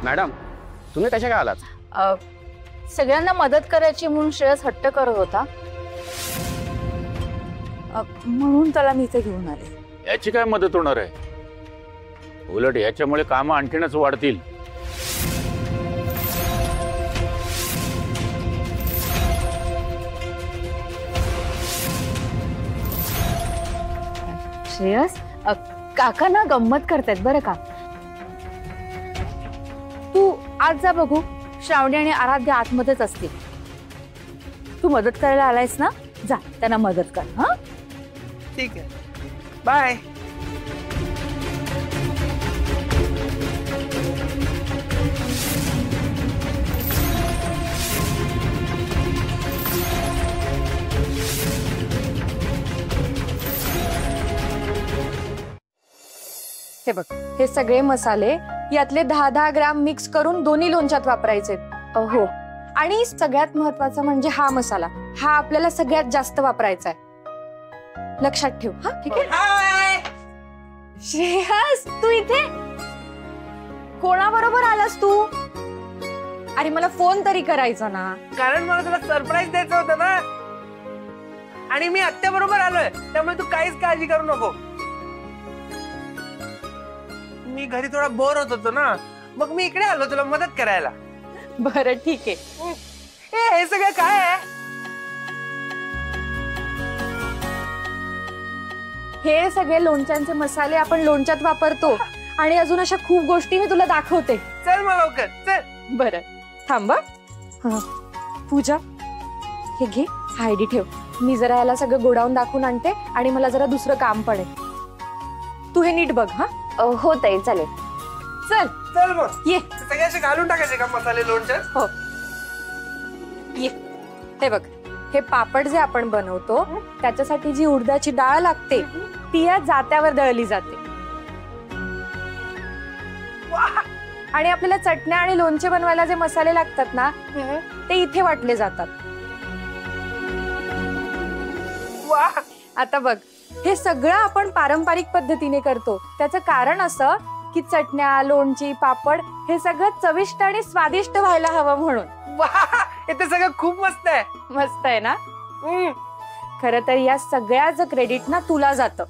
Madam तुम्ही कशा काय आलात? सगळ्यांना मदत करायची म्हणून श्रेयस हट्ट करत होता, म्हणून त्याला मी इथे घेऊन आले। याची काय मदत होणार आहे? उलट याच्यामुळे कामं आणखीनच वाढतील। श्रेयस, काका ना गंमत करतायत बरं का। तू आज जा बघू, श्रावणी आणि आराध्य आतमध्येच असतील। तू मदत करायला आलायस ना, जा त्यांना मदत कर। हा ठीक आहे, बाय। हे बघ, हे सगळे मसाले यातले 10-10 ग्राम मिक्स करून दोन्ही लोणच्यात वापरायचे। हो, आणि सगळ्यात महत्त्वाचा म्हणजे हा मसाला, हा आपल्याला सगळ्यात जास्त वापरायचा आहे, लक्षात ठेव। हा ठीक आहे। हाय श्रेयस, तू इथे कोणाबरोबर आलास तू? अरे मला फोन तरी करायचा ना। कारण मला तुला सरप्राईज द्यायचं होतं ना, आणि मी आत्या बरोबर आलोय, त्यामुळे तू काहीच काळजी करू नको। मी घरी थोडा बोर होत होतो ना, मग मी इकडे आलो तुला मदत करायला। बरं ठीक आहे। हे सगळं काय आहे? हे सगळे लोणच्यांचे मसाले आपण लोणच्यात वापरतो, आणि अजून अशा खूप गोष्टी मी तुला दाखवते। चल मग लवकर चल। बरं थांब। पूजा, हे घे, आयडी ठेव, मी जरा याला सगळं गोडाऊन दाखवून आणते, आणि मला जरा दुसरं काम पडेल। तू हे नीट बघ। हा हो ताई, चालेल। चल चल मग ये। सगळे असे घालून टाकायचे का मसाले लोणच्यात? हो ये। हे बघ, हे पापड जे आपण बनवतो त्याच्यासाठी जी उडदाची डाळ लागते ती या जात्यावर दळली जाते, आणि आपल्याला चटण्या आणि लोणचे बनवायला जे मसाले लागतात ना ते इथे वाटले जातात। वाह, आता बघ, हे सगळं आपण पारंपरिक पद्धतीने करतो। त्याचं कारण असं की चटण्या, लोणची, पापड हे सगळं चविष्ट आणि स्वादिष्ट व्हायला हवं म्हणून। वाह, हे तर सगळं खूप मस्त आहे। मस्त आहे ना? खरं तर या सगळ्याचं क्रेडिट ना तुला जातं।